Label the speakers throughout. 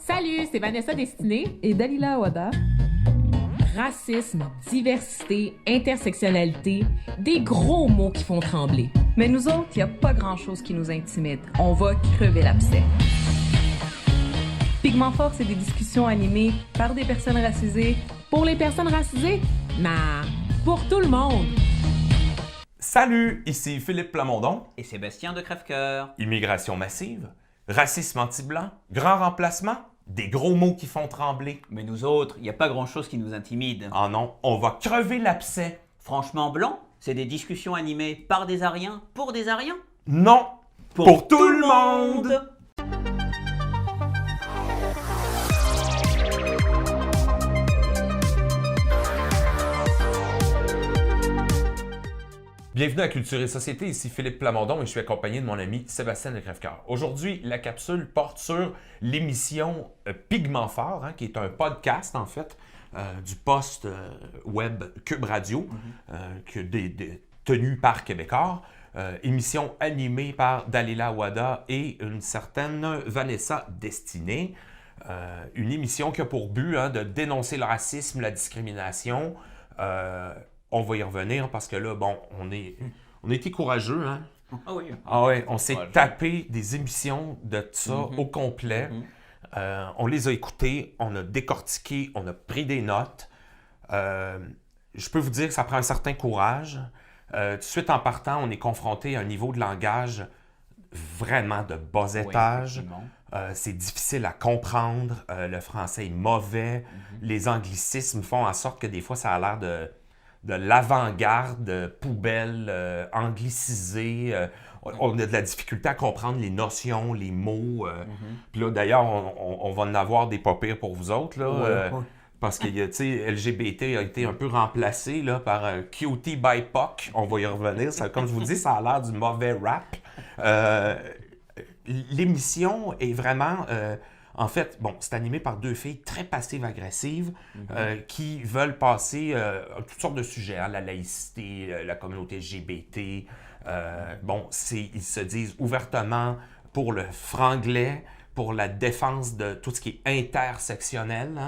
Speaker 1: Salut, c'est Vanessa Destinée
Speaker 2: et Dalila Awada.
Speaker 1: Racisme, diversité, intersectionnalité, des gros mots qui font trembler.
Speaker 2: Mais nous autres, il n'y a pas grand-chose qui nous intimide. On va crever l'abcès. Pigment Fort, c'est des discussions animées par des personnes racisées.
Speaker 1: Pour les personnes racisées? Nah, pour tout le monde.
Speaker 3: Salut, ici Philippe Plamondon.
Speaker 4: Et Sébastien de Crèvecoeur.
Speaker 3: Immigration massive, racisme anti-blanc, grand remplacement, des gros mots qui font trembler.
Speaker 4: Mais nous autres, il n'y a pas grand-chose qui nous intimide.
Speaker 3: Ah non, on va crever l'abcès.
Speaker 4: Franchement blanc, c'est des discussions animées par des Ariens pour des Ariens.
Speaker 3: Non, pour tout le monde. Bienvenue à Culture et Société, ici Philippe Plamondon et je suis accompagné de mon ami Sébastien de Crèvecoeur. Aujourd'hui, la capsule porte sur l'émission Pigment Fort, qui est un podcast en fait du poste web Cube Radio, tenu par Québécois. Émission animée par Dalila Awada et une certaine Vanessa Destinée. Une émission qui a pour but de dénoncer le racisme, la discrimination. On va y revenir parce que là, bon, on a été courageux, hein?
Speaker 4: Ah oui.
Speaker 3: Ah ouais, on s'est tapé des émissions de ça au complet. On les a écoutées, on a décortiqué, on a pris des notes. Je peux vous dire que ça prend un certain courage. Tout de suite en partant, on est confronté à un niveau de langage vraiment de bas étage. C'est difficile à comprendre. Le français est mauvais. Les anglicismes font en sorte que des fois, ça a l'air de l'avant-garde, poubelle, anglicisée. On a de la difficulté à comprendre les notions, les mots. Puis là, d'ailleurs, on va en avoir des pas pires pour vous autres, là, parce que LGBT a été un peu remplacé là, par Cutie BIPOC. On va y revenir. Ça, comme je vous dis, ça a l'air du mauvais rap. L'émission est vraiment... En fait, bon, c'est animé par deux filles très passives-agressives qui veulent passer toutes sortes de sujets, la laïcité, la communauté LGBT. Ils se disent ouvertement pour le franglais, pour la défense de tout ce qui est intersectionnel.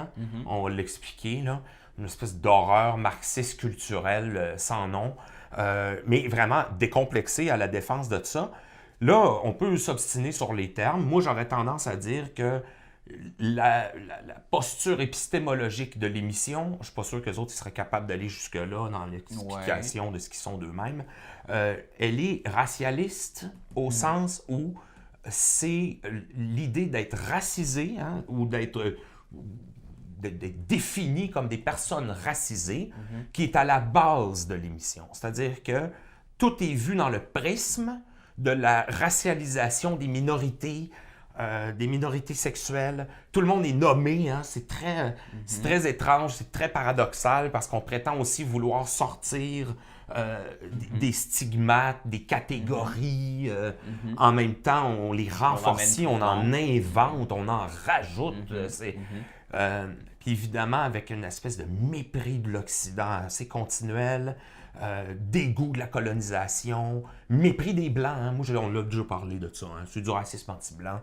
Speaker 3: On va l'expliquer, là. Une espèce d'horreur marxiste culturelle sans nom, mais vraiment décomplexée à la défense de ça. Là, on peut s'obstiner sur les termes. Moi, j'aurais tendance à dire que la posture épistémologique de l'émission, je ne suis pas sûr que les autres seraient capables d'aller jusque-là dans l'explication de ce qu'ils sont d'eux-mêmes. Elle est racialiste au sens où c'est l'idée d'être racisé ou d'être défini comme des personnes racisées qui est à la base de l'émission. C'est-à-dire que tout est vu dans le prisme de la racialisation des minorités sexuelles. Tout le monde est nommé, c'est très étrange, c'est très paradoxal parce qu'on prétend aussi vouloir sortir des stigmates, des catégories. En même temps, on les renforce, on en invente, on en rajoute. Puis évidemment, avec une espèce de mépris de l'Occident assez continuel, dégoût de la colonisation, mépris des Blancs. Moi, on l'a déjà parlé de ça. C'est du racisme anti-blanc,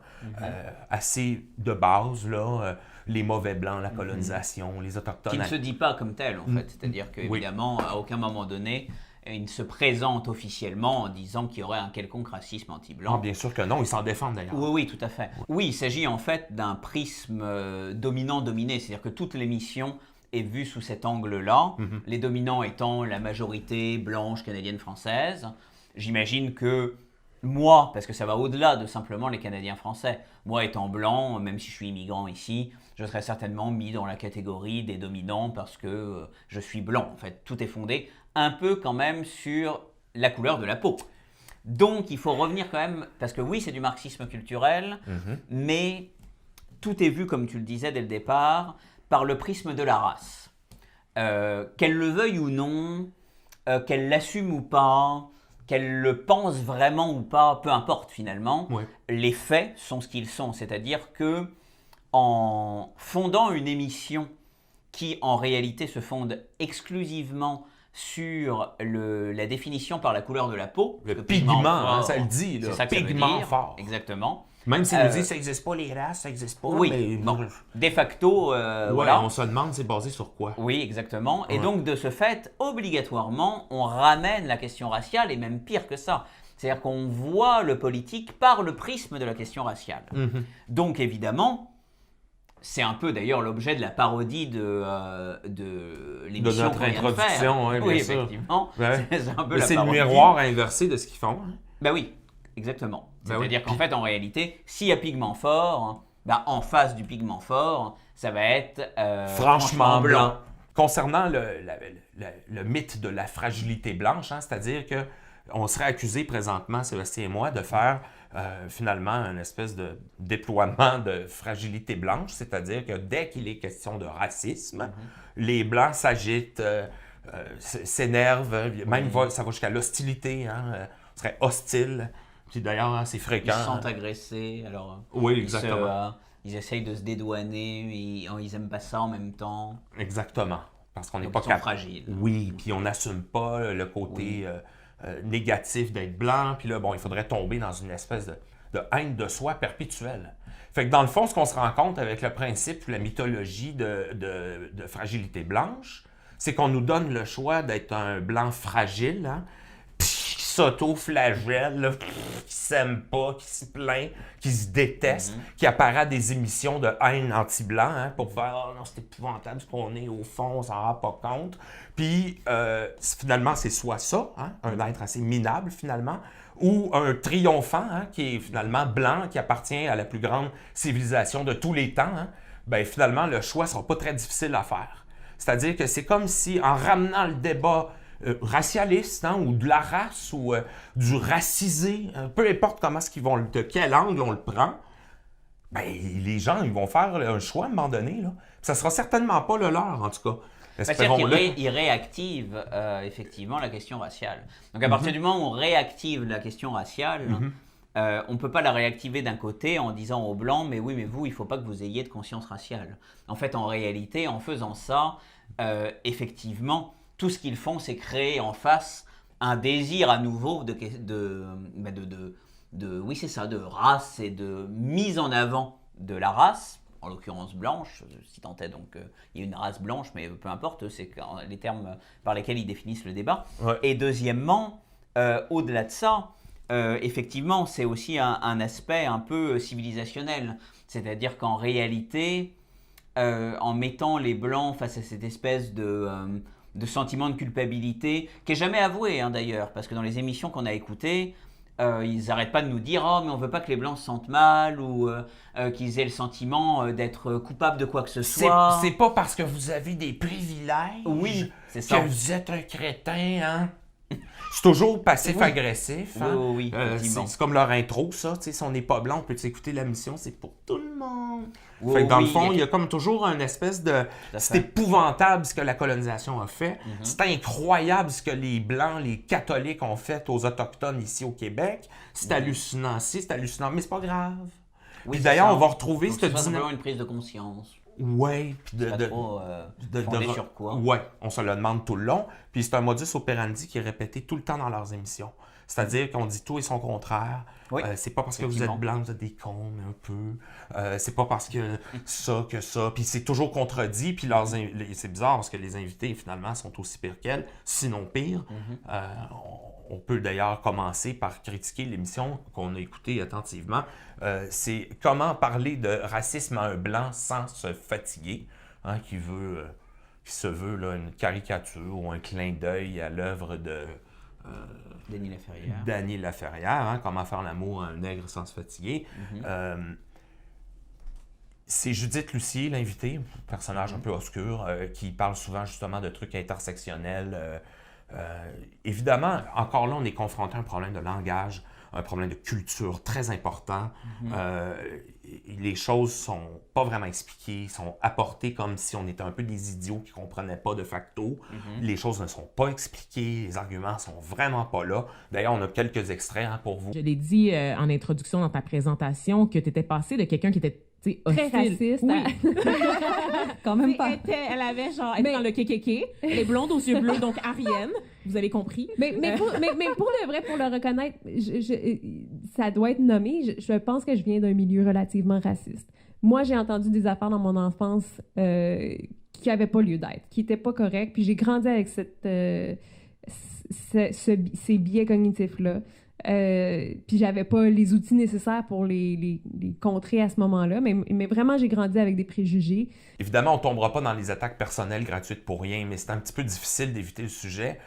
Speaker 3: assez de base, là. Les mauvais Blancs, la colonisation, les Autochtones.
Speaker 4: Qui ne se dit pas comme tel, en fait. C'est-à-dire qu'évidemment, à aucun moment donné, il ne se présente officiellement en disant qu'il y aurait un quelconque racisme anti-blanc.
Speaker 3: Bien sûr que non, ils s'en défendent d'ailleurs.
Speaker 4: Oui, tout à fait. Oui, il s'agit en fait d'un prisme dominant-dominé, c'est-à-dire que toute l'émission est vue sous cet angle-là, les dominants étant la majorité blanche, canadienne, française. J'imagine que moi, parce que ça va au-delà de simplement les Canadiens français, moi étant blanc, même si je suis immigrant ici, je serais certainement mis dans la catégorie des dominants parce que je suis blanc. En fait, tout est fondé un peu quand même sur la couleur de la peau. Donc, il faut revenir quand même, parce que oui, c'est du marxisme culturel, mais tout est vu, comme tu le disais dès le départ, par le prisme de la race. Qu'elle le veuille ou non, qu'elle l'assume ou pas, qu'elle le pense vraiment ou pas, peu importe finalement, les faits sont ce qu'ils sont. C'est-à-dire que en fondant une émission qui en réalité se fonde exclusivement sur la définition par la couleur de la peau.
Speaker 3: Le
Speaker 4: parce que
Speaker 3: pigment,
Speaker 4: fort,
Speaker 3: ça le dit, là.
Speaker 4: C'est ça que
Speaker 3: Pigment
Speaker 4: ça veut dire.
Speaker 3: fort.
Speaker 4: Exactement.
Speaker 3: Même s'il nous dit que ça n'existe pas, les races, ça n'existe pas.
Speaker 4: Oui,
Speaker 3: mais...
Speaker 4: bon, de facto,
Speaker 3: Ouais,
Speaker 4: voilà.
Speaker 3: on se demande c'est basé sur quoi.
Speaker 4: Oui, exactement. Et
Speaker 3: Ouais.
Speaker 4: donc, de ce fait, obligatoirement, on ramène la question raciale, et même pire que ça. C'est-à-dire qu'on voit le politique par le prisme de la question raciale. Donc, évidemment, c'est un peu d'ailleurs l'objet de la parodie de l'émission
Speaker 3: notre
Speaker 4: qu'on vient de
Speaker 3: introduction,
Speaker 4: faire.
Speaker 3: oui, bien
Speaker 4: Oui,
Speaker 3: sûr.
Speaker 4: effectivement.
Speaker 3: Ouais.
Speaker 4: C'est un peu
Speaker 3: Mais
Speaker 4: la
Speaker 3: c'est le
Speaker 4: parodie.
Speaker 3: miroir inversé de ce qu'ils font. hein.
Speaker 4: Ben oui, exactement.
Speaker 3: Ben
Speaker 4: C'est-à-dire
Speaker 3: oui.
Speaker 4: qu'en fait, en réalité, s'il y a pigment fort, ben, en face du pigment fort, ça va être
Speaker 3: Franchement blanc. Concernant le mythe de la fragilité blanche, hein, c'est-à-dire que on serait accusé présentement, Sébastien et moi, de faire finalement une espèce de déploiement de fragilité blanche, c'est-à-dire que dès qu'il est question de racisme, les Blancs s'agitent, s'énervent, même ça va jusqu'à l'hostilité, hein, serait hostile. Puis d'ailleurs, hein, c'est
Speaker 4: Ils
Speaker 3: fréquent.
Speaker 4: se sentent agressés, alors
Speaker 3: Oui,
Speaker 4: ils
Speaker 3: exactement.
Speaker 4: ils essayent de se dédouaner, mais ils aiment pas ça en même temps.
Speaker 3: Exactement. Parce qu'on n'est
Speaker 4: Donc
Speaker 3: pas
Speaker 4: ils sont
Speaker 3: capable.
Speaker 4: fragiles.
Speaker 3: Oui, puis on n'assume pas le côté négatif d'être blanc. Puis là, bon, il faudrait tomber dans une espèce de haine de soi perpétuelle. Fait que dans le fond, ce qu'on se rend compte avec le principe ou la mythologie de fragilité blanche, c'est qu'on nous donne le choix d'être un blanc fragile, hein, qui s'auto-flagelle, là, qui s'aime pas, qui se plaint, qui se déteste, qui apparaît à des émissions de haine anti-blanc hein, pour faire « Ah non, c'est épouvantable ce qu'on est, au fond, on s'en rend pas compte. » Puis finalement, c'est soit ça, hein, un être assez minable finalement, ou un triomphant hein, qui est finalement blanc, qui appartient à la plus grande civilisation de tous les temps. Hein, ben finalement, le choix ne sera pas très difficile à faire. C'est-à-dire que c'est comme si, en ramenant le débat racialiste, hein, ou de la race, ou du racisé, peu importe comment est-ce qu'ils vont, de quel angle on le prend, ben, les gens ils vont faire un choix à un moment donné. Là. Ça ne sera certainement pas le leur, en tout cas.
Speaker 4: C'est-à-dire qu'il réactive effectivement la question raciale. Donc à partir du moment où on réactive la question raciale, on ne peut pas la réactiver d'un côté en disant aux Blancs « mais oui, mais vous, il ne faut pas que vous ayez de conscience raciale ». En fait, en réalité, en faisant ça, effectivement, tout ce qu'ils font, c'est créer en face un désir à nouveau de race et de mise en avant de la race, en l'occurrence blanche, si tant est donc il y a une race blanche, mais peu importe, c'est les termes par lesquels ils définissent le débat. Ouais. Et deuxièmement, au-delà de ça, effectivement, c'est aussi un aspect un peu civilisationnel, c'est-à-dire qu'en réalité, en mettant les Blancs face à cette espèce de sentiment de culpabilité, qui n'est jamais avoué hein, d'ailleurs, parce que dans les émissions qu'on a écoutées, ils n'arrêtent pas de nous dire « Oh, mais on ne veut pas que les Blancs se sentent mal » ou qu'ils aient le sentiment d'être coupables de quoi que ce soit.
Speaker 3: C'est pas parce que vous avez des privilèges
Speaker 4: c'est ça.
Speaker 3: que vous êtes un crétin, hein? C'est toujours passif-agressif. Hein?
Speaker 4: Oui,
Speaker 3: c'est comme leur intro, ça. Si on n'est pas blanc, on peut écouter la mission, c'est pour tout le monde.
Speaker 4: Oui,
Speaker 3: fait que dans le fond, il y a comme toujours une espèce de... C'est épouvantable ce que la colonisation a fait. C'est incroyable ce que les Blancs, les catholiques ont fait aux Autochtones ici au Québec. C'est hallucinant. C'est hallucinant, mais c'est pas grave.
Speaker 4: Oui,
Speaker 3: puis d'ailleurs, on va retrouver
Speaker 4: cette dynamique. C'est simplement une prise de conscience.
Speaker 3: Oui, puis
Speaker 4: fondé sur quoi?
Speaker 3: Oui, on se le demande tout le long. Puis c'est un modus operandi qui est répété tout le temps dans leurs émissions. C'est-à-dire qu'on dit tout et son contraire.
Speaker 4: Oui,
Speaker 3: c'est pas parce que vous êtes blanc, vous êtes des cons, mais un peu. C'est pas parce que ça, que ça. Puis c'est toujours contredit. Puis c'est bizarre parce que les invités, finalement, sont aussi pires qu'elles, sinon pires. On peut d'ailleurs commencer par critiquer l'émission qu'on a écoutée attentivement. C'est comment parler de racisme à un blanc sans se fatiguer, hein, qui se veut là, une caricature ou un clin d'œil à l'œuvre de Dany Laferrière, hein, comment faire l'amour à un nègre sans se fatiguer. C'est Judith Lucier, l'invitée, personnage un peu obscur, qui parle souvent justement de trucs intersectionnels. Évidemment, encore là, on est confronté à un problème de langage, un problème de culture très important. Les choses sont pas vraiment expliquées, sont apportées comme si on était un peu des idiots qui ne comprenaient pas de facto. Les choses ne sont pas expliquées, les arguments sont vraiment pas là. D'ailleurs, on a quelques extraits hein, pour vous.
Speaker 1: Je l'ai dit en introduction dans ta présentation que tu étais passé de quelqu'un qui était très
Speaker 5: Hostile.
Speaker 1: raciste.
Speaker 5: Oui. Quand même pas.
Speaker 1: Elle avait genre, elle était dans le KKK, les blondes aux yeux bleus, donc Arienne, vous avez compris. Mais pour le vrai, pour le reconnaître, ça doit être nommé. Je pense que je viens d'un milieu relativement raciste. Moi, j'ai entendu des affaires dans mon enfance qui n'avaient pas lieu d'être, qui n'étaient pas correctes, puis j'ai grandi avec ces biais cognitifs-là. Puis j'avais pas les outils nécessaires pour les contrer à ce moment-là, mais vraiment j'ai grandi avec des préjugés.
Speaker 3: Évidemment, on tombera pas dans les attaques personnelles gratuites pour rien, mais c'est un petit peu difficile d'éviter le sujet.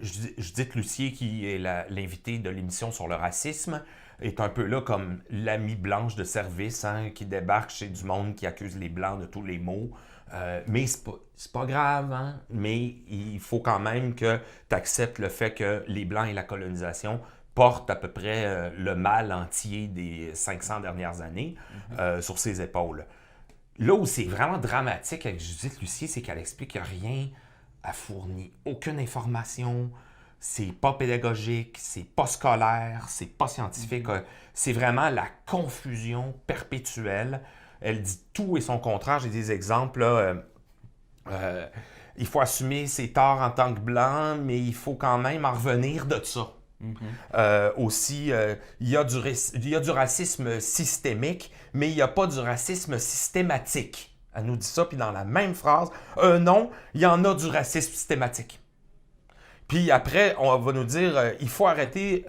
Speaker 3: Judith Lucier, qui est l'invitée de l'émission sur le racisme, est un peu là comme l'amie blanche de service, hein, qui débarque chez du monde qui accuse les Blancs de tous les maux. Mais c'est pas grave, hein? Mais il faut quand même que tu acceptes le fait que les Blancs et la colonisation portent à peu près le mal entier des 500 dernières années sur ses épaules. Là où c'est vraiment dramatique avec Judith Lucier, c'est qu'elle explique que rien a fourni aucune information, c'est pas pédagogique, c'est pas scolaire, c'est pas scientifique, c'est vraiment la confusion perpétuelle. Elle dit tout et son contraire. J'ai des exemples, là, il faut assumer ses torts en tant que blanc, mais il faut quand même en revenir de ça. Aussi, il y a du racisme systémique, mais il n'y a pas du racisme systématique. Elle nous dit ça, puis dans la même phrase, non, il y en a du racisme systématique. Puis après, on va nous dire, il faut arrêter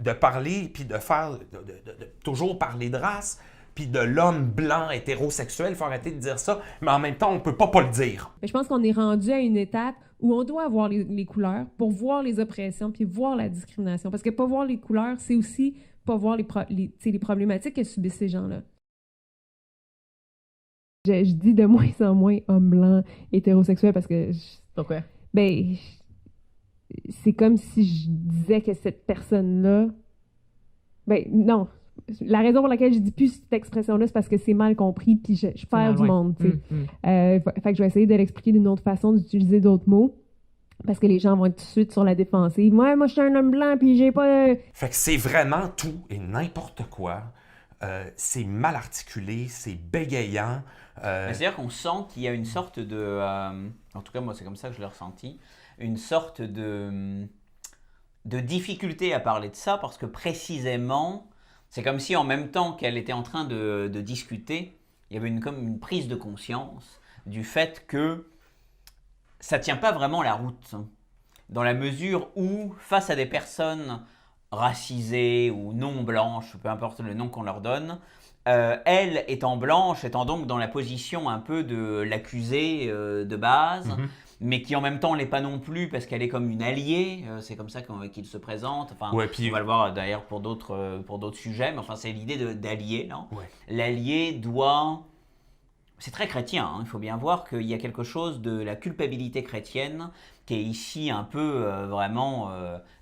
Speaker 3: de parler, puis de faire, de toujours parler de race, puis de l'homme blanc hétérosexuel, il faut arrêter de dire ça, mais en même temps, on ne peut pas le dire.
Speaker 1: Mais je pense qu'on est rendu à une étape où on doit avoir les couleurs pour voir les oppressions puis voir la discrimination. Parce que pas voir les couleurs, c'est aussi pas voir les problématiques que subissent ces gens-là. Je dis de moins en moins homme blanc hétérosexuel parce que...
Speaker 5: Pourquoi?
Speaker 1: Ben, c'est comme si je disais que cette personne-là... Ben, non. La raison pour laquelle je dis plus cette expression-là, c'est parce que c'est mal compris, puis je perds du monde, tu sais. Fait que je vais essayer de l'expliquer d'une autre façon, d'utiliser d'autres mots, parce que les gens vont être tout de suite sur la défensive. Moi, je suis un homme blanc, puis j'ai pas... Fait
Speaker 3: que c'est vraiment tout et n'importe quoi. C'est mal articulé, c'est bégayant.
Speaker 4: C'est-à-dire qu'on sent qu'il y a une sorte de... en tout cas, moi, c'est comme ça que je l'ai ressenti. Une sorte de difficulté à parler de ça, parce que précisément... C'est comme si en même temps qu'elle était en train de discuter, il y avait comme une prise de conscience du fait que ça ne tient pas vraiment la route. Dans la mesure où, face à des personnes racisées ou non blanches, peu importe le nom qu'on leur donne, elle étant blanche, étant donc dans la position un peu de l'accusée de base, mais qui en même temps ne l'est pas non plus parce qu'elle est comme une alliée, c'est comme ça qu'il se présente. Enfin,
Speaker 3: ouais, puis...
Speaker 4: on va le voir d'ailleurs pour d'autres sujets, mais enfin c'est l'idée d'allié. L'allié doit... C'est très chrétien, hein. Il faut bien voir qu'il y a quelque chose de la culpabilité chrétienne qui est ici un peu vraiment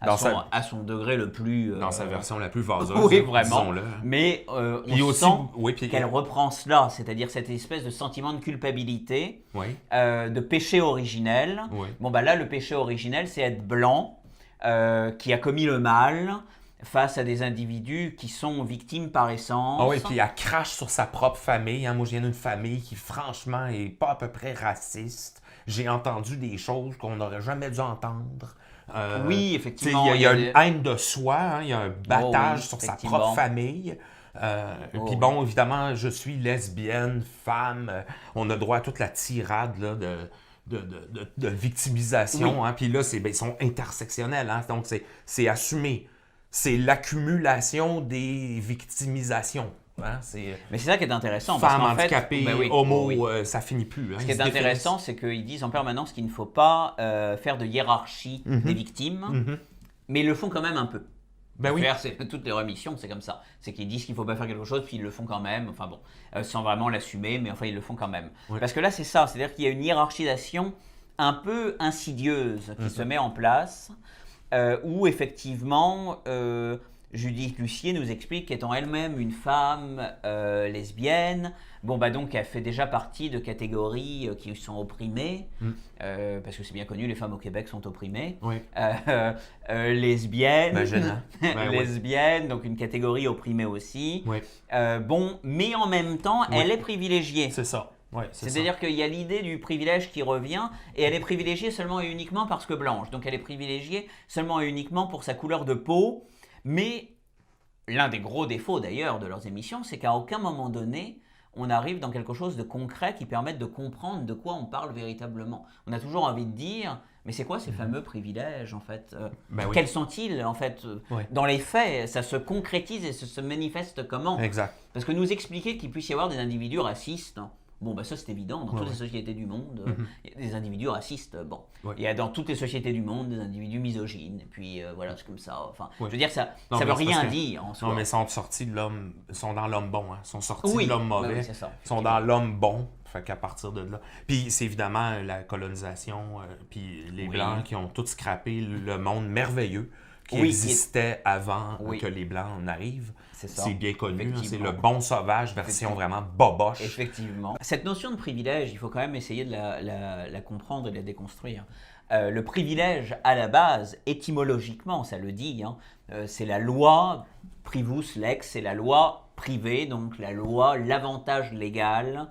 Speaker 4: à son degré le plus...
Speaker 3: dans sa version la plus vaseuse,
Speaker 4: oui, vraiment.
Speaker 3: Disons-le.
Speaker 4: Mais on sent qu'elle reprend cela, c'est-à-dire cette espèce de sentiment de culpabilité, de péché originel. Bon, bah là, le péché originel, c'est être blanc, qui a commis le mal, face à des individus qui sont victimes par essence.
Speaker 3: Ah oui, puis elle crache sur sa propre famille. Hein. Moi, je viens d'une famille qui, franchement, est pas à peu près raciste. J'ai entendu des choses qu'on n'aurait jamais dû entendre.
Speaker 4: Oui, effectivement.
Speaker 3: Il y a une haine de soi, hein. Il y a un battage sur sa propre famille. Puis bon, évidemment, je suis lesbienne, femme. On a droit à toute la tirade là, de victimisation. Hein. Puis là, ils sont intersectionnels. Hein. Donc, c'est assumé. C'est l'accumulation des victimisations. Hein?
Speaker 4: Mais c'est ça qui est intéressant.
Speaker 3: Femmes handicapées, homo, ça finit plus. Hein?
Speaker 4: Ce qui est intéressant, c'est qu'ils disent en permanence qu'il ne faut pas faire de hiérarchie des victimes, mais ils le font quand même un peu. Toutes les remissions, c'est comme ça. C'est qu'ils disent qu'il ne faut pas faire quelque chose, puis ils le font quand même. Enfin bon, sans vraiment l'assumer, mais enfin ils le font quand même. Parce que là, c'est ça. C'est-à-dire qu'il y a une hiérarchisation un peu insidieuse qui se met en place. Où effectivement Judith Lucier nous explique qu'étant elle-même une femme lesbienne, donc elle fait déjà partie de catégories qui sont opprimées, parce que c'est bien connu, les femmes au Québec sont opprimées.
Speaker 3: Oui.
Speaker 4: Lesbienne,
Speaker 3: Lesbienne,
Speaker 4: donc une catégorie opprimée aussi.
Speaker 3: Oui.
Speaker 4: Mais en même temps, elle est privilégiée.
Speaker 3: C'est ça. Ouais,
Speaker 4: C'est-à-dire qu'il y a l'idée du privilège qui revient, et elle est privilégiée seulement et uniquement parce que blanche. Donc elle est privilégiée seulement et uniquement pour sa couleur de peau. Mais l'un des gros défauts d'ailleurs de leurs émissions, c'est qu'à aucun moment donné, on arrive dans quelque chose de concret qui permette de comprendre de quoi on parle véritablement. On a toujours envie de dire, mais c'est quoi ces fameux privilèges en fait Quels sont-ils en fait Dans les faits, ça se concrétise et se manifeste comment?
Speaker 3: Exact.
Speaker 4: Parce que nous expliquer qu'il puisse y avoir des individus racistes, ça c'est évident, dans toutes les sociétés du monde, il y a des individus racistes, il y a dans toutes les sociétés du monde des individus misogynes, et puis voilà, c'est comme ça, je veux dire, ça veut rien dire en soi.
Speaker 3: Non, mais ils sont sortis de l'homme, ils sont dans l'homme bon, ils sont sortis de l'homme mauvais,
Speaker 4: c'est ça.
Speaker 3: Ils sont dans l'homme bon, fait qu'à partir de là, puis c'est évidemment la colonisation, puis les Blancs qui ont tout scrappé le monde merveilleux qui existait avant que les Blancs n'arrivent. C'est bien connu, c'est le bon sauvage version vraiment boboche.
Speaker 4: Effectivement. Cette notion de privilège, il faut quand même essayer de la comprendre et de la déconstruire. Le privilège, à la base, étymologiquement, ça le dit, c'est la loi privus lex, c'est la loi privée, donc la loi, l'avantage légal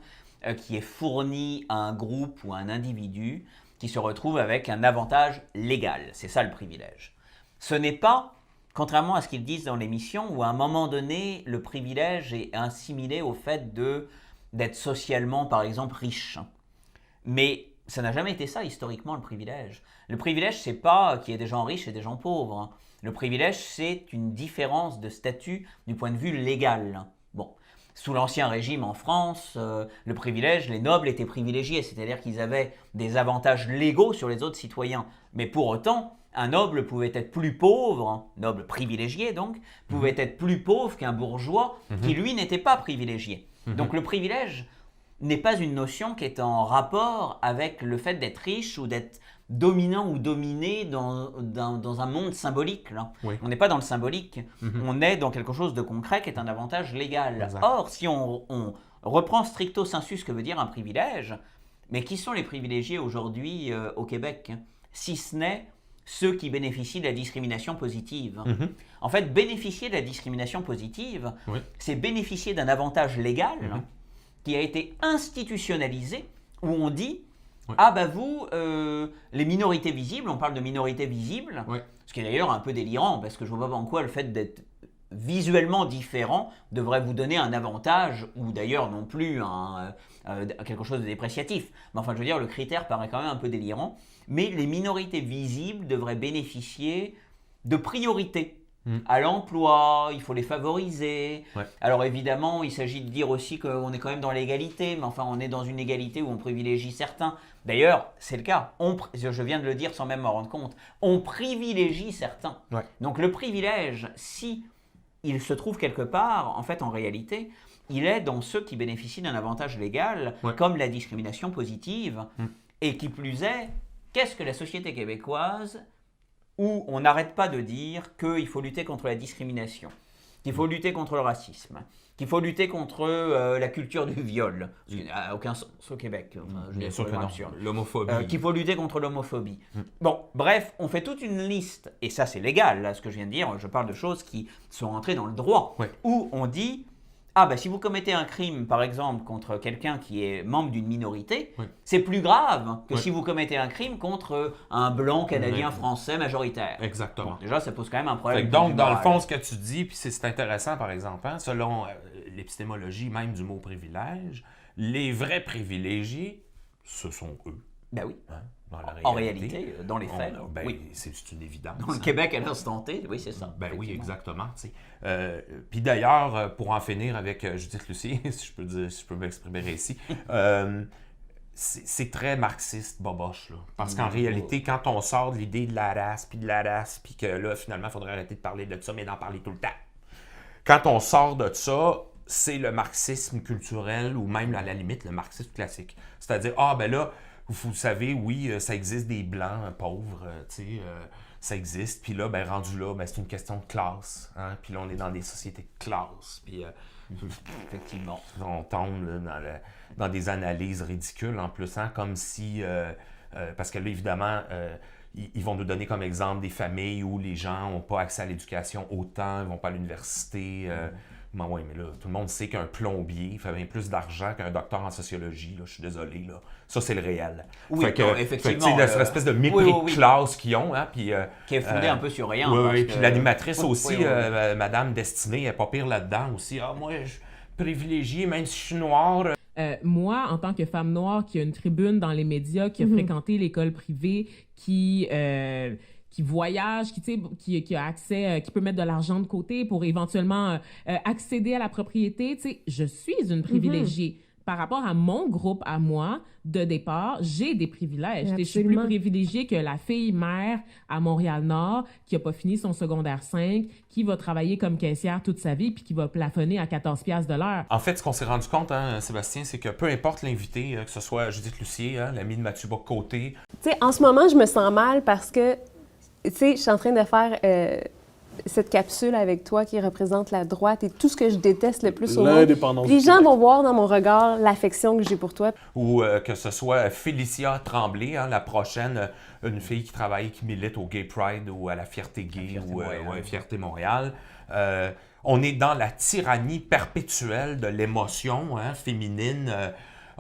Speaker 4: qui est fourni à un groupe ou à un individu qui se retrouve avec un avantage légal. C'est ça le privilège. Ce n'est pas, contrairement à ce qu'ils disent dans l'émission, où à un moment donné, le privilège est assimilé au fait d'être socialement, par exemple, riche. Mais ça n'a jamais été ça, historiquement, le privilège. Le privilège, c'est pas qu'il y ait des gens riches et des gens pauvres. Le privilège, c'est une différence de statut du point de vue légal. Sous l'Ancien Régime en France, le privilège, les nobles étaient privilégiés, c'est-à-dire qu'ils avaient des avantages légaux sur les autres citoyens. Mais pour autant, un noble pouvait être plus pauvre, noble privilégié donc, pouvait être plus pauvre qu'un bourgeois qui lui n'était pas privilégié. Donc le privilège n'est pas une notion qui est en rapport avec le fait d'être riche ou d'être dominant ou dominé dans un monde symbolique. Là. On n'est pas dans le symbolique, on est dans quelque chose de concret qui est un avantage légal.
Speaker 3: Exact.
Speaker 4: Or, si on reprend stricto sensu ce que veut dire un privilège, mais qui sont les privilégiés aujourd'hui au Québec, si ce n'est ceux qui bénéficient de la discrimination positive. En fait, bénéficier de la discrimination positive, c'est bénéficier d'un avantage légal qui a été institutionnalisé, où on dit vous, les minorités visibles, on parle de minorités visibles, ce qui est d'ailleurs un peu délirant, parce que je ne vois pas en quoi le fait d'être visuellement différent devrait vous donner un avantage, ou d'ailleurs non plus quelque chose de dépréciatif. Mais enfin, je veux dire, le critère paraît quand même un peu délirant. Mais les minorités visibles devraient bénéficier de priorité à l'emploi, il faut les favoriser. Alors évidemment, il s'agit de dire aussi qu'on est quand même dans l'égalité, mais enfin on est dans une égalité où on privilégie certains. D'ailleurs, c'est le cas, je viens de le dire sans même m'en rendre compte, on privilégie certains. Donc le privilège, si il se trouve quelque part, en fait en réalité, il est dans ceux qui bénéficient d'un avantage légal, comme la discrimination positive, et qui plus est, qu'est-ce que la société québécoise où on n'arrête pas de dire qu'il faut lutter contre la discrimination, qu'il faut lutter contre le racisme, qu'il faut lutter contre la culture du viol, ce qui n'a aucun sens au Québec.
Speaker 3: Bien sûr que non, l'homophobie.
Speaker 4: Qu'il faut lutter contre l'homophobie. Bref, on fait toute une liste, et ça c'est légal, là, ce que je viens de dire, je parle de choses qui sont entrées dans le droit, où on dit... si vous commettez un crime, par exemple, contre quelqu'un qui est membre d'une minorité, c'est plus grave que si vous commettez un crime contre un blanc canadien français majoritaire.
Speaker 3: Exactement.
Speaker 4: Déjà, ça pose quand même un problème.
Speaker 3: Donc, dans le fond, ce que tu dis, puis c'est intéressant, par exemple, selon l'épistémologie même du mot privilège, les vrais privilégiés, ce sont eux.
Speaker 4: Ben oui.
Speaker 3: En réalité,
Speaker 4: dans les faits.
Speaker 3: C'est une évidence.
Speaker 4: Dans le Québec à l'instant T, oui, c'est ça.
Speaker 3: Oui, exactement. Puis d'ailleurs, pour en finir avec Judith Lucier, si je peux m'exprimer ici, c'est très marxiste, boboche. Là. Parce qu'en réalité, quand on sort de l'idée de la race, puis que là, finalement, il faudrait arrêter de parler de ça, mais d'en parler tout le temps. Quand on sort de ça, c'est le marxisme culturel ou même, à la limite, le marxisme classique. C'est-à-dire, là, vous savez, oui, ça existe des blancs pauvres, ça existe. Puis là, ben, rendu là, ben, c'est une question de classe. Hein? Puis là, on est dans des sociétés de classe. Puis
Speaker 4: Effectivement.
Speaker 3: on tombe là, dans des analyses ridicules en plus, hein? Comme si... parce que là, évidemment, ils vont nous donner comme exemple des familles où les gens n'ont pas accès à l'éducation autant, ils ne vont pas à l'université. Ben oui, mais là, tout le monde sait qu'un plombier fait bien plus d'argent qu'un docteur en sociologie. Là, je suis désolé. Là. Ça, c'est le réel.
Speaker 4: Oui, effectivement.
Speaker 3: Fait cette espèce de mépris de classe qu'ils ont. Hein, puis,
Speaker 4: qui est fondé un peu sur rien.
Speaker 3: Oui, puis l'animatrice aussi, Madame Destinée, elle n'est pas pire là-dedans aussi. Ah, moi, je suis privilégié, même si je suis noire.
Speaker 6: Moi, en tant que femme noire qui a une tribune dans les médias, qui a fréquenté l'école privée, qui voyage, qui a accès, qui peut mettre de l'argent de côté pour éventuellement accéder à la propriété, je suis une privilégiée. Par rapport à mon groupe, à moi, de départ, j'ai des privilèges. Je suis plus privilégiée que la fille mère à Montréal-Nord qui n'a pas fini son secondaire 5, qui va travailler comme caissière toute sa vie puis qui va plafonner à 14$ de l'heure.
Speaker 3: En fait, ce qu'on s'est rendu compte, hein, Sébastien, c'est que peu importe l'invité, que ce soit Judith Lucier, hein, l'amie de Mathieu Bock-Côté.
Speaker 7: Tu sais, en ce moment, je me sens mal parce que, tu sais, je suis en train de faire cette capsule avec toi qui représente la droite et tout ce que je déteste le plus au monde. Les gens vont voir dans mon regard l'affection que j'ai pour toi.
Speaker 3: Ou que ce soit Félicia Tremblay, hein, la prochaine, une fille qui travaille, qui milite au Gay Pride ou à la Fierté Gay ou à Fierté Montréal. On est dans la tyrannie perpétuelle de l'émotion féminine.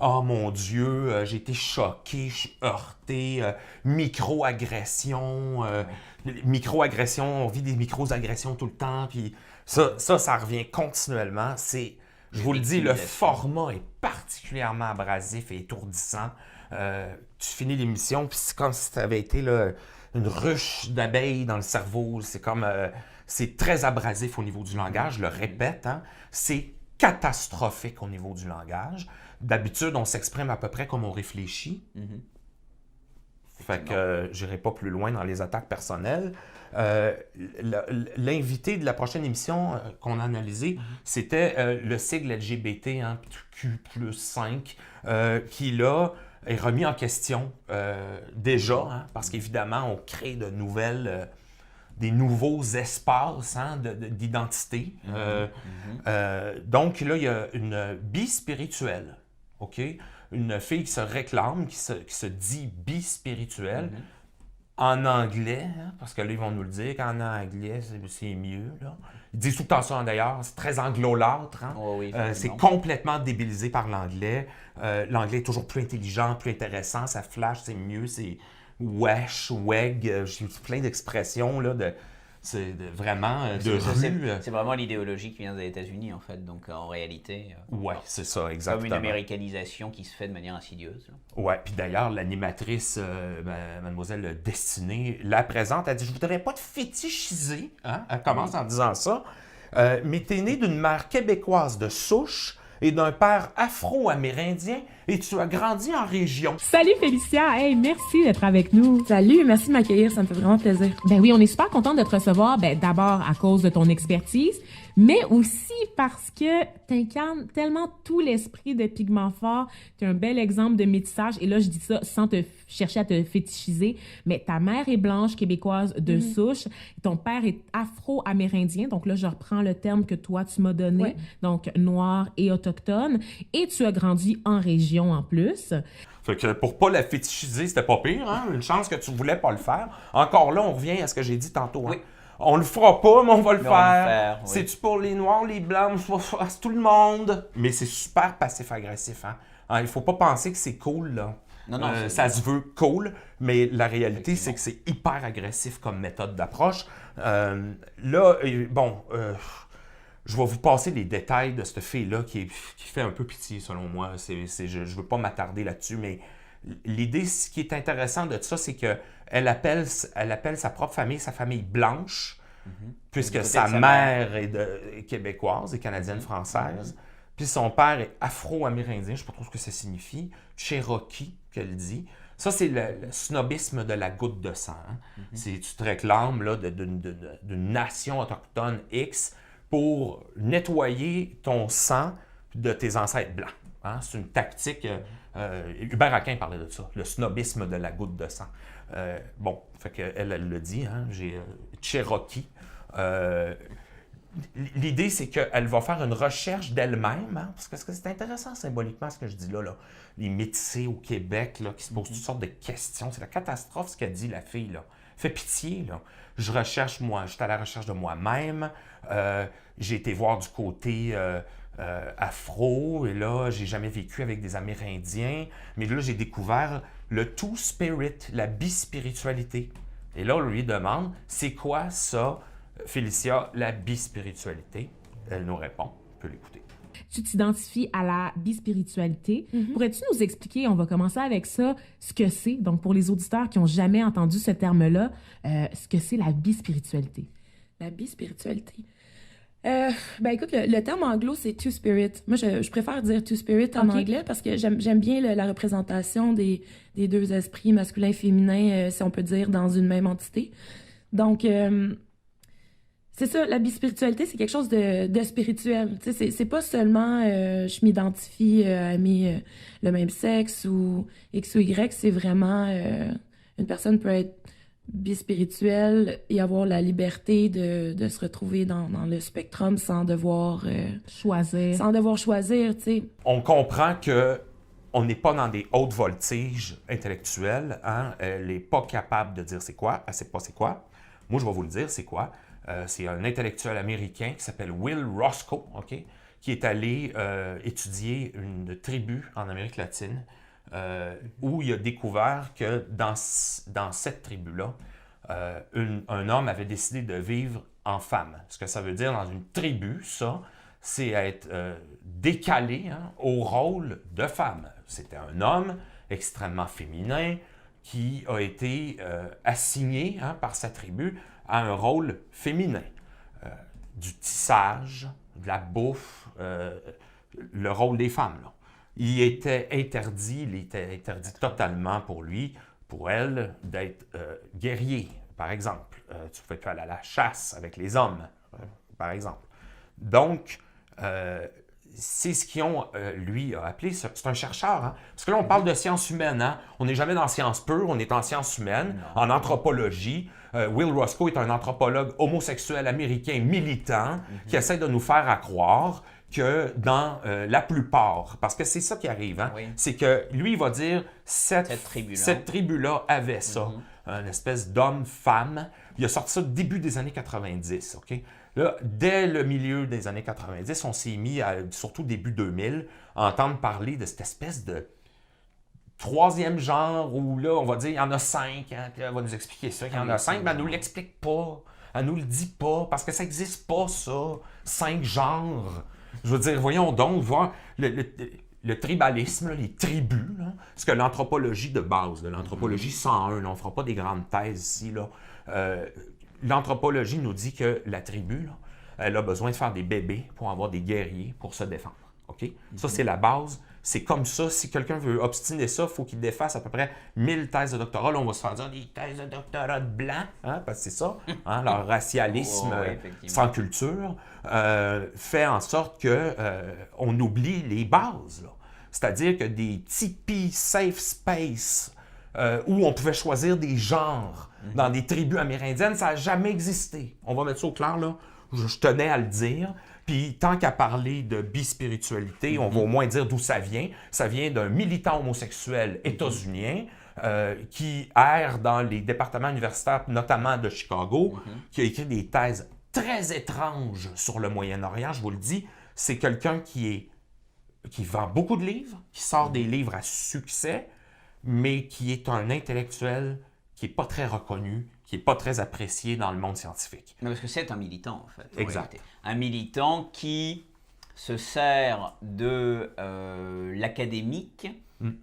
Speaker 3: Oh mon Dieu, j'ai été choqué, je suis heurté, micro-agression, on vit des micro-agressions tout le temps, puis ça revient continuellement. Je vous le dis, le format est particulièrement abrasif et étourdissant. Tu finis l'émission, puis c'est comme si tu avais été là, une ruche d'abeilles dans le cerveau. C'est très abrasif au niveau du langage, je le répète, hein, c'est catastrophique au niveau du langage. D'habitude, on s'exprime à peu près comme on réfléchit. Fait que j'irai pas plus loin dans les attaques personnelles. L'invité de la prochaine émission qu'on a analysé, c'était le sigle LGBT, hein, Q+5, qui là est remis en question déjà, hein, parce qu'évidemment, on crée des nouveaux espaces hein, d'identité. Donc là, il y a une bispirituelle, OK? Une fille qui se réclame, qui se dit bispirituelle, en anglais, hein, parce que là, ils vont nous le dire qu'en anglais, c'est mieux. Là. Ils disent tout le temps ça, d'ailleurs, c'est très anglo-lâtre. Hein? Oh oui, c'est complètement débilisé par l'anglais. L'anglais est toujours plus intelligent, plus intéressant, ça flash, c'est mieux, c'est wesh, weg, j'ai plein d'expressions là, c'est vraiment de rue.
Speaker 4: C'est vraiment l'idéologie qui vient des États-Unis, en fait. Donc, en réalité,
Speaker 3: ouais, c'est ça, exactement.
Speaker 4: Comme une américanisation qui se fait de manière insidieuse.
Speaker 3: Oui, puis d'ailleurs, l'animatrice, Mademoiselle Destinée, la présente, elle dit « Je voudrais pas te fétichiser. Hein? » Elle commence en disant ça. Mais tu es née d'une mère québécoise de souche et d'un père afro-amérindien et tu as grandi en région.
Speaker 6: Salut Félicia! Hey, merci d'être avec nous.
Speaker 5: Salut, merci de m'accueillir, ça me fait vraiment plaisir.
Speaker 6: Ben oui, on est super content de te recevoir, d'abord à cause de ton expertise, mais aussi parce que t'incarnes tellement tout l'esprit de Pigment Fort. T'es un bel exemple de métissage, et là, je dis ça sans te chercher à te fétichiser, mais ta mère est blanche, québécoise de souche, et ton père est afro-amérindien, donc là, je reprends le terme que toi, tu m'as donné, donc noir et autochtone, et tu as grandi en région en plus.
Speaker 3: Fait que pour pas la fétichiser, c'était pas pire, hein? Une chance que tu voulais pas le faire. Encore là, on revient à ce que j'ai dit tantôt. Hein? Oui. On le fera pas, mais on va le faire. C'est-tu pour les Noirs, les Blancs, c'est tout le monde? Mais c'est super passif-agressif. Hein? Il faut pas penser que c'est cool, là. Non, ça se veut cool, mais la réalité, c'est que c'est hyper agressif comme méthode d'approche. Je vais vous passer les détails de cette fille-là qui fait un peu pitié, selon moi. Je ne veux pas m'attarder là-dessus, mais l'idée, ce qui est intéressant de ça, c'est qu'elle appelle sa propre famille, sa famille blanche, puisque sa mère est québécoise et canadienne-française, puis son père est afro-amérindien, je ne sais pas trop ce que ça signifie, Cherokee, qu'elle dit. Ça, c'est le snobisme de la goutte de sang. Hein? Tu te réclames là, d'une nation autochtone X, pour nettoyer ton sang de tes ancêtres blancs. Hein? C'est une tactique. Hubert Aquin parlait de ça, le snobisme de la goutte de sang. Bon, fait qu'elle le dit, hein, j'ai Cherokee. L'idée, c'est qu'elle va faire une recherche d'elle-même, hein, parce que c'est intéressant symboliquement ce que je dis là. Les métissés au Québec là, qui se posent toutes sortes de questions. C'est la catastrophe ce qu'a dit la fille. Là. Fait pitié. Là. Je suis à la recherche de moi-même. J'ai été voir du côté afro, et là, j'ai jamais vécu avec des Amérindiens. Mais là, j'ai découvert le two-spirit, la bispiritualité. Et là, on lui demande, c'est quoi ça, Félicia, la bispiritualité? Elle nous répond, on peut l'écouter.
Speaker 6: Tu t'identifies à la bispiritualité. Pourrais-tu nous expliquer, on va commencer avec ça, ce que c'est, donc pour les auditeurs qui n'ont jamais entendu ce terme-là, ce que c'est la bispiritualité?
Speaker 5: La bispiritualité. Écoute, le terme anglo, c'est two-spirit. Moi, je préfère dire two-spirit en anglais parce que j'aime bien la représentation des deux esprits, masculin et féminin, si on peut dire, dans une même entité. Donc, c'est ça, la bispiritualité, c'est quelque chose de spirituel. Tu sais, c'est pas seulement je m'identifie à aimer le même sexe ou X ou Y, c'est vraiment une personne peut être bispirituelle et avoir la liberté de se retrouver dans le spectrum sans devoir
Speaker 6: choisir.
Speaker 5: Sans devoir choisir, tu sais.
Speaker 3: On comprend que on n'est pas dans des hautes voltiges intellectuelles. Hein? Elle n'est pas capable de dire c'est quoi. Elle ne sait pas c'est quoi. Moi, je vais vous le dire, c'est quoi. C'est un intellectuel américain qui s'appelle Will Roscoe, okay, qui est allé étudier une tribu en Amérique latine où il a découvert que dans cette tribu-là, un homme avait décidé de vivre en femme. Ce que ça veut dire dans une tribu, ça, c'est être décalé au rôle de femme. C'était un homme extrêmement féminin qui a été assigné par sa tribu à un rôle féminin. Du tissage, de la bouffe, le rôle des femmes. Là. Il était interdit totalement pour lui, pour elle, d'être guerrier, par exemple. Tu pouvais pas aller à la chasse avec les hommes, par exemple. Donc, c'est ce qu'ils ont, lui, a appelé, c'est un chercheur. Hein? Parce que là, on parle de sciences humaines. Hein? On n'est jamais dans sciences pures, on est en sciences humaines, en anthropologie. Will Roscoe est un anthropologue homosexuel américain militant qui essaie de nous faire croire que dans la plupart, parce que c'est ça qui arrive, hein? C'est que lui, il va dire cette tribu-là avait ça, une espèce d'homme-femme. Il a sorti ça début des années 90, OK? Là, dès le milieu des années 90, on s'est mis, surtout début 2000, à entendre parler de cette espèce de troisième genre où là, on va dire, il y en a 5, hein, puis elle va nous expliquer ça, il y en a 5, mais elle ne nous l'explique pas, elle ne nous le dit pas, parce que ça n'existe pas, ça, 5 genres. Je veux dire, voyons donc, voir le tribalisme, là, les tribus, là, ce que l'anthropologie de base, l'anthropologie 101, là, on ne fera pas des grandes thèses ici, là, l'anthropologie nous dit que la tribu, là, elle a besoin de faire des bébés pour avoir des guerriers pour se défendre. OK? Ça, c'est la base. C'est comme ça. Si quelqu'un veut obstiner ça, il faut qu'il défasse à peu près 1000 thèses de doctorat. Là, on va se faire dire des thèses de doctorat de blancs, hein, parce que c'est ça. Hein, leur racialisme sans culture fait en sorte qu'on oublie les bases. Là. C'est-à-dire que des tipis safe space où on pouvait choisir des genres dans des tribus amérindiennes, ça n'a jamais existé. On va mettre ça au clair, là. Je tenais à le dire. Puis tant qu'à parler de bispiritualité, on va au moins dire d'où ça vient. Ça vient d'un militant homosexuel états-unien qui erre dans les départements universitaires, notamment de Chicago, qui a écrit des thèses très étranges sur le Moyen-Orient. Je vous le dis, c'est quelqu'un qui vend beaucoup de livres, qui sort des livres à succès, mais qui est un intellectuel qui n'est pas très reconnu, qui n'est pas très apprécié dans le monde scientifique.
Speaker 4: Non, parce que c'est un militant, en fait.
Speaker 3: Exact.
Speaker 4: Un militant qui se sert de l'académique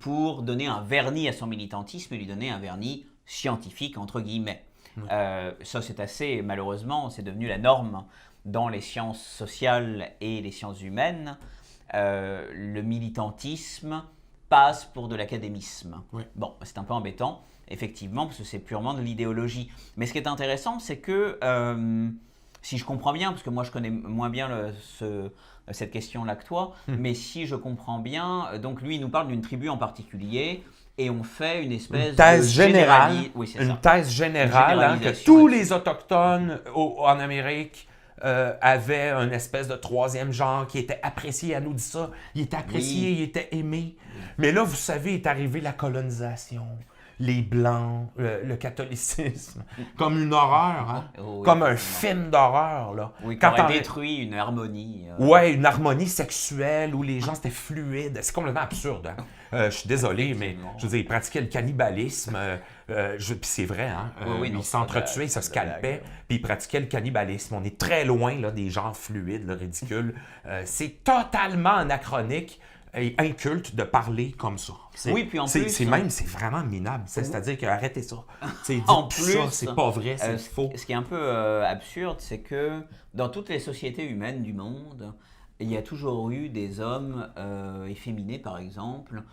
Speaker 4: pour donner un vernis à son militantisme et lui donner un vernis scientifique, entre guillemets. Ça, c'est assez, malheureusement, c'est devenu la norme dans les sciences sociales et les sciences humaines. Le militantisme passe pour de l'académisme. Oui. Bon, c'est un peu embêtant, effectivement, parce que c'est purement de l'idéologie. Mais ce qui est intéressant, c'est que si je comprends bien, parce que moi je connais moins bien cette question-là que toi, mais si je comprends bien, donc lui il nous parle d'une tribu en particulier et on fait une espèce
Speaker 3: une thèse
Speaker 4: de
Speaker 3: générale, thèse générale que tous les Autochtones en Amérique avaient une espèce de troisième genre qui était apprécié. Elle nous dit ça. Il était apprécié, il était aimé. Mais là, vous savez, est arrivée la colonisation. Les Blancs, le catholicisme, comme une horreur, hein? Comme un film d'horreur. Là.
Speaker 4: Oui, quand on détruit une harmonie.
Speaker 3: Ouais, une harmonie sexuelle où les gens étaient fluides. C'est complètement absurde. Hein? Je suis désolé, mais je veux dire, ils pratiquaient le cannibalisme. Puis c'est vrai, hein? Ils s'entretuaient, ils se scalpaient, puis ils pratiquaient le cannibalisme. On est très loin là, des genres fluides, là, ridicules. C'est totalement anachronique et inculte de parler comme ça.
Speaker 4: Oui, puis en plus...
Speaker 3: C'est vraiment minable. C'est-à-dire qu'arrêtez ça.
Speaker 4: En plus,
Speaker 3: ça, c'est pas vrai, c'est faux.
Speaker 4: Ce qui est un peu absurde, c'est que dans toutes les sociétés humaines du monde, il y a toujours eu des hommes efféminés, par exemple,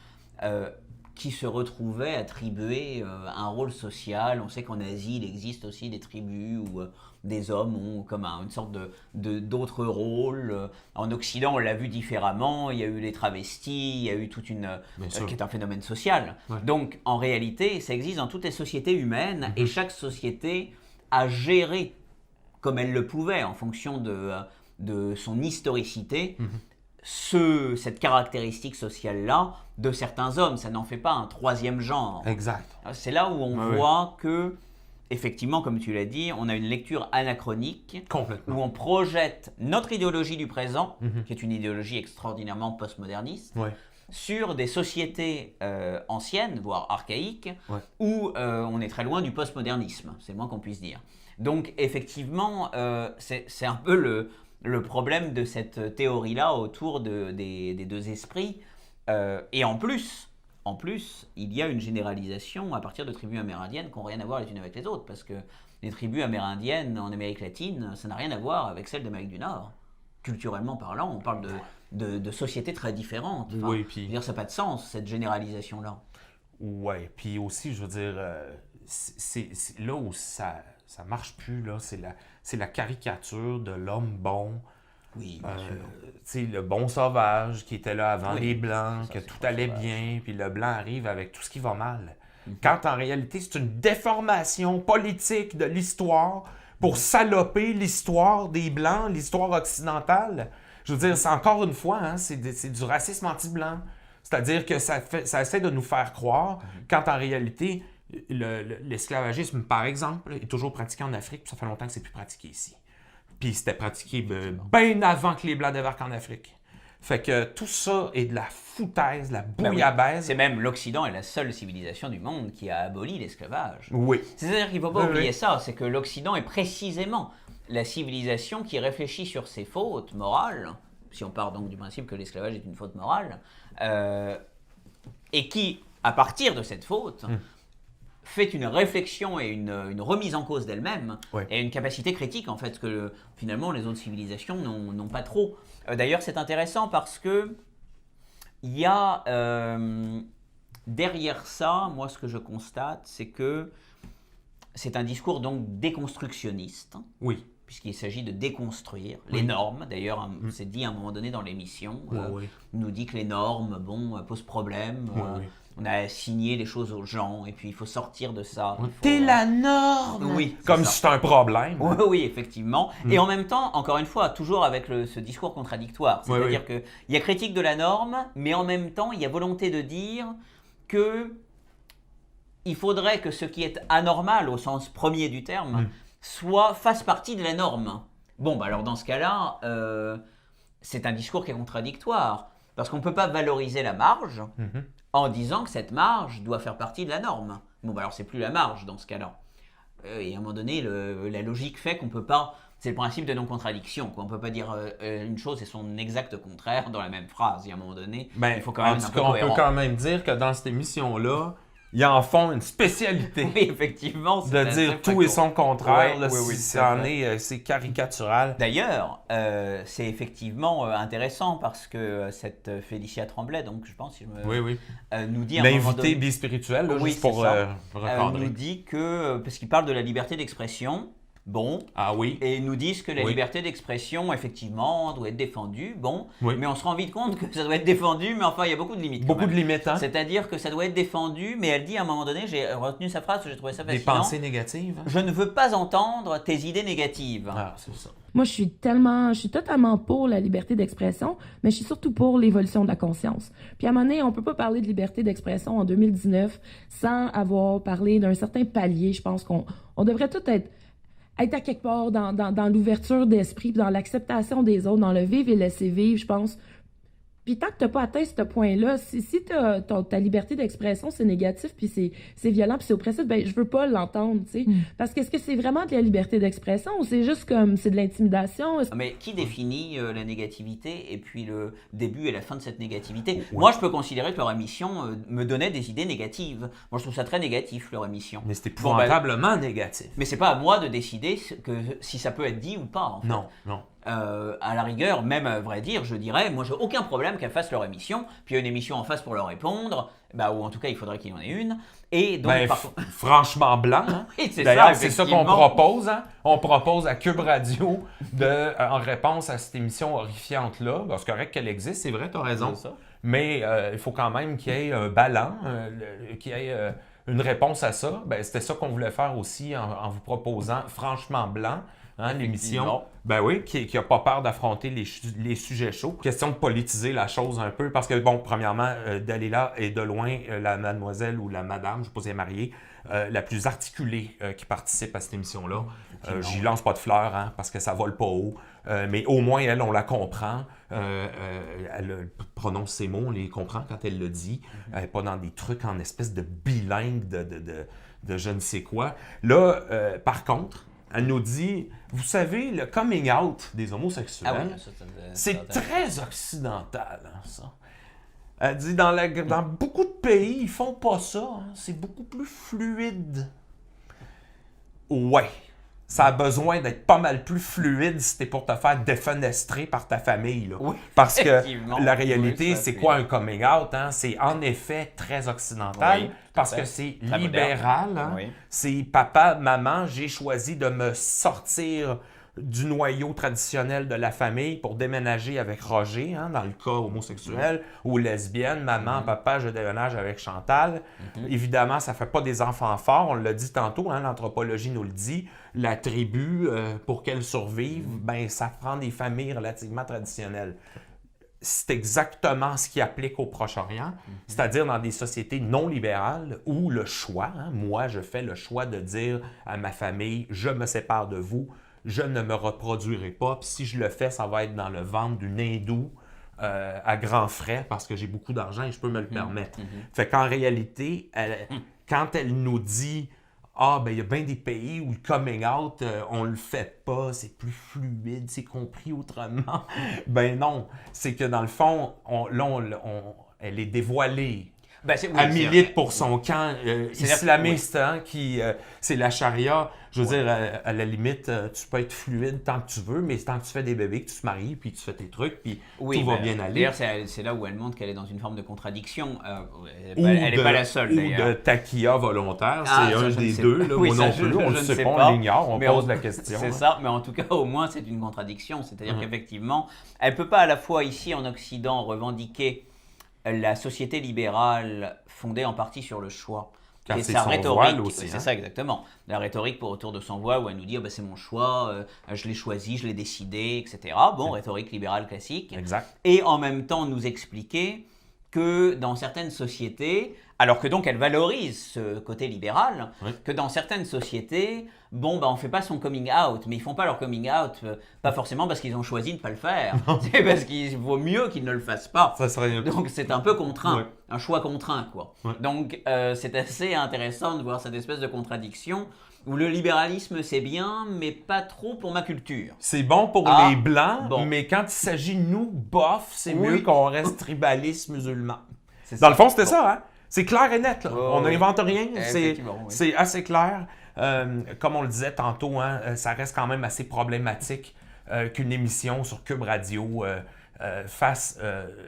Speaker 4: qui se retrouvaient attribuer un rôle social. On sait qu'en Asie, il existe aussi des tribus où des hommes ont comme une sorte d'autres rôles. En Occident, on l'a vu différemment. Il y a eu les travestis, il y a eu toute une... qui est un phénomène social. Ouais. Donc, en réalité, ça existe dans toutes les sociétés humaines et chaque société a géré comme elle le pouvait en fonction de son historicité cette caractéristique sociale-là de certains hommes. Ça n'en fait pas un troisième genre.
Speaker 3: Exact.
Speaker 4: C'est là où on voit que, effectivement, comme tu l'as dit, on a une lecture anachronique où on projette notre idéologie du présent, qui est une idéologie extraordinairement postmoderniste, sur des sociétés anciennes, voire archaïques, où on est très loin du postmodernisme, c'est le moins qu'on puisse dire. Donc, effectivement, c'est un peu le problème de cette théorie-là autour des deux esprits. Et en plus, il y a une généralisation à partir de tribus amérindiennes qui n'ont rien à voir les unes avec les autres, parce que les tribus amérindiennes en Amérique latine, ça n'a rien à voir avec celles d'Amérique du Nord. Culturellement parlant, on parle de sociétés très différentes. Enfin,
Speaker 3: oui, puis...
Speaker 4: Je veux dire, ça n'a pas de sens, cette généralisation-là.
Speaker 3: Oui, puis aussi, je veux dire, c'est là où ça marche plus, là, c'est la caricature de l'homme bon.
Speaker 4: Oui, bien sûr.
Speaker 3: Le bon sauvage qui était là avant les Blancs, que tout allait bien, puis le Blanc arrive avec tout ce qui va mal. Quand en réalité, c'est une déformation politique de l'histoire pour saloper l'histoire des Blancs, l'histoire occidentale. Je veux dire, c'est encore une fois, hein, c'est du racisme anti-blanc. C'est-à-dire que ça essaie de nous faire croire, quand en réalité, l'esclavagisme, par exemple, est toujours pratiqué en Afrique, puis ça fait longtemps que c'est plus pratiqué ici. Puis c'était pratiqué bien avant que les Blancs débarquent en Afrique. Fait que tout ça est de la foutaise, de la bouillabaisse.
Speaker 4: C'est même l'Occident est la seule civilisation du monde qui a aboli l'esclavage.
Speaker 3: Oui.
Speaker 4: C'est-à-dire qu'il ne faut pas oublier ça, c'est que l'Occident est précisément la civilisation qui réfléchit sur ses fautes morales, si on part donc du principe que l'esclavage est une faute morale, et qui, à partir de cette faute, fait une réflexion et une remise en cause d'elle-même, et une capacité critique, en fait, que finalement les autres civilisations n'ont pas trop. D'ailleurs, c'est intéressant parce que il y a derrière ça, moi, ce que je constate, c'est que c'est un discours donc déconstructionniste.
Speaker 3: Oui.
Speaker 4: Puisqu'il s'agit de déconstruire les normes. D'ailleurs, c'est dit à un moment donné dans l'émission, on nous dit que les normes, posent problème. On a assigné les choses aux gens, et puis il faut sortir de ça.
Speaker 3: T'es la norme!
Speaker 4: Oui.
Speaker 3: Comme si c'était un problème.
Speaker 4: Oui, effectivement. Et en même temps, encore une fois, toujours avec ce discours contradictoire. C'est-à-dire qu'il y a critique de la norme, mais en même temps, il y a volonté de dire que il faudrait que ce qui est anormal, au sens premier du terme, fasse partie de la norme. Bon, alors dans ce cas-là, c'est un discours qui est contradictoire. Parce qu'on ne peut pas valoriser la marge en disant que cette marge doit faire partie de la norme. Bon, alors c'est plus la marge dans ce cas-là. Et à un moment donné, la logique fait qu'on ne peut pas... C'est le principe de non-contradiction. On ne peut pas dire une chose et son exact contraire dans la même phrase. Et à un moment donné, il faut quand même être un peu cohérent.
Speaker 3: On peut quand même dire que dans cette émission-là, ils en font une spécialité.
Speaker 4: Oui, effectivement.
Speaker 3: De dire tout et son contraire, c'est caricatural.
Speaker 4: D'ailleurs, c'est effectivement intéressant parce que cette Félicia Tremblay, donc je pense, si je me... nous dit...
Speaker 3: L'invité bispirituel, juste pour recadrer.
Speaker 4: nous dit que, parce qu'il parle de la liberté d'expression, Bon.
Speaker 3: Ah oui.
Speaker 4: Et ils nous disent que la liberté d'expression, effectivement, doit être défendue. Bon. Oui. Mais on se rend vite compte que ça doit être défendu, mais enfin, il y a beaucoup de limites.
Speaker 3: Beaucoup de limites, hein.
Speaker 4: C'est-à-dire que ça doit être défendu, mais elle dit à un moment donné, j'ai retenu sa phrase, j'ai trouvé ça fascinant.
Speaker 3: Des pensées négatives. Hein?
Speaker 4: Je ne veux pas entendre tes idées négatives.
Speaker 3: Ah, c'est ça.
Speaker 5: Moi, je suis totalement pour la liberté d'expression, mais je suis surtout pour l'évolution de la conscience. Puis à un moment donné, on peut pas parler de liberté d'expression en 2019 sans avoir parlé d'un certain palier. Je pense qu'on devrait tout être à quelque part dans l'ouverture d'esprit, dans l'acceptation des autres, dans le vivre et laisser vivre, je pense. Puis tant que tu n'as pas atteint ce point-là, si ta liberté d'expression, c'est négatif, puis c'est violent, puis c'est oppressif, ben je veux pas l'entendre, tu sais. Parce que est-ce que c'est vraiment de la liberté d'expression ou c'est juste comme, c'est de l'intimidation?
Speaker 4: Mais qui définit la négativité et puis le début et la fin de cette négativité? Moi, je peux considérer que leur émission me donnait des idées négatives. Moi, je trouve ça très négatif, leur émission.
Speaker 3: Mais c'est épouvantablement négatif.
Speaker 4: Mais c'est pas à moi de décider si ça peut être dit ou pas, en fait.
Speaker 3: Non, non.
Speaker 4: À la rigueur, même à vrai dire, je dirais, moi j'ai aucun problème qu'elles fassent leur émission, puis il y a une émission en face pour leur répondre, ou en tout cas il faudrait qu'il y en ait une. Et donc,
Speaker 3: franchement blanc. Hein?
Speaker 4: Oui,
Speaker 3: d'ailleurs, c'est ça qu'on propose. Hein? On propose à Cube Radio, en réponse à cette émission horrifiante-là, c'est correct qu'elle existe, c'est vrai, tu as raison, mais il faut quand même qu'il y ait un ballon, qu'il y ait une réponse à ça. C'était ça qu'on voulait faire aussi en vous proposant Franchement blanc. Hein, l'émission, qui n'a pas peur d'affronter les sujets chauds. Question de politiser la chose un peu, parce que, premièrement, Dalila est de loin la mademoiselle ou la madame, je ne sais pas si elle est mariée, la plus articulée qui participe à cette émission-là. J'y lance pas de fleurs, hein, parce que ça vole pas haut, mais au moins, elle, on la comprend. Elle prononce ses mots, on les comprend quand elle le dit. Elle n'est pas dans des trucs en espèce de bilingue de je ne sais quoi. Là, par contre, elle nous dit, vous savez, le coming out des homosexuels, c'est très occidental, hein, ça. Elle dit, dans beaucoup de pays, ils font pas ça. Hein, c'est beaucoup plus fluide. Ouais. Ça a besoin d'être pas mal plus fluide si t'es pour te faire défenestrer par ta famille. Là. Oui, parce que la réalité, c'est quoi un coming out? Hein? C'est en effet très occidental parce que c'est libéral. Hein? C'est papa, maman, j'ai choisi de me sortir du noyau traditionnel de la famille pour déménager avec Roger, hein, dans le cas homosexuel, ou lesbienne, maman, papa, je déménage avec Chantal. Évidemment, ça ne fait pas des enfants forts, on l'a dit tantôt, hein, l'anthropologie nous le dit, la tribu, pour qu'elle survive, ça prend des familles relativement traditionnelles. C'est exactement ce qui applique au Proche-Orient, c'est-à-dire dans des sociétés non libérales où le choix, hein, moi je fais le choix de dire à ma famille, je me sépare de vous, je ne me reproduirai pas. Puis si je le fais, ça va être dans le ventre d'une hindoue à grands frais parce que j'ai beaucoup d'argent et je peux me le permettre. Fait qu'en réalité, quand elle nous dit « Ah, il y a bien des pays où le coming out, on le fait pas, c'est plus fluide, c'est compris autrement. » Ben non, c'est que dans le fond, elle est dévoilée. Elle milite pour son camp islamiste, hein, qui c'est la charia. Je veux dire, à la limite, tu peux être fluide tant que tu veux, mais tant que tu fais des bébés, que tu te maries, puis tu fais tes trucs, puis tout va bien aller.
Speaker 4: D'ailleurs, c'est là où elle montre qu'elle est dans une forme de contradiction. Elle n'est pas la seule, d'ailleurs.
Speaker 3: Ou de taquilla volontaire, c'est un des deux. Là, moi non plus, on ne sait pas, on l'ignore, on pose la question.
Speaker 4: C'est ça, mais en tout cas, au moins, c'est une contradiction. C'est-à-dire qu'effectivement, elle ne peut pas à la fois, ici, en Occident, revendiquer la société libérale fondée en partie sur le choix.
Speaker 3: Car c'est sa rhétorique aussi.
Speaker 4: C'est ça, exactement. La rhétorique autour de son voile où elle nous dit c'est mon choix, je l'ai choisi, je l'ai décidé, etc. Rhétorique libérale classique.
Speaker 3: Exact.
Speaker 4: Et en même temps nous expliquer que dans certaines sociétés, alors que donc elle valorise ce côté libéral, que dans certaines sociétés, on ne fait pas son coming out, mais ils ne font pas leur coming out, pas forcément parce qu'ils ont choisi de ne pas le faire, c'est parce qu'il vaut mieux qu'ils ne le fassent pas.
Speaker 3: Ça serait...
Speaker 4: Donc c'est un peu contraint, un choix contraint, quoi. Donc c'est assez intéressant de voir cette espèce de contradiction où le libéralisme c'est bien, mais pas trop pour ma culture.
Speaker 3: C'est bon pour les Blancs, mais quand il s'agit de nous, bof, c'est mieux qu'on reste tribaliste musulman. Dans le fond, c'était ça, hein? C'est clair et net, là. On n'invente rien, c'est assez clair. Comme on le disait tantôt, hein, ça reste quand même assez problématique qu'une émission sur Cube Radio fasse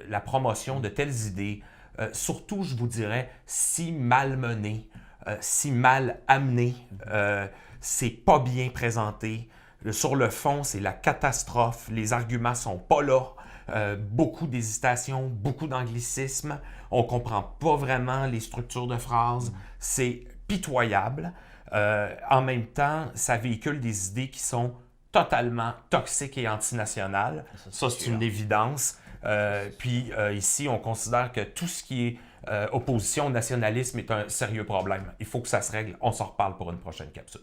Speaker 3: la promotion de telles idées, surtout, je vous dirais, si malmenées. si mal amené, c'est pas bien présenté. Sur le fond, c'est la catastrophe. Les arguments sont pas là. Beaucoup d'hésitation, beaucoup d'anglicisme. On comprend pas vraiment les structures de phrases. C'est pitoyable. En même temps, ça véhicule des idées qui sont totalement toxiques et antinationales. Ça, c'est une évidence. Puis ici, on considère que tout ce qui est opposition au nationalisme est un sérieux problème. Il faut que ça se règle. On s'en reparle pour une prochaine capsule.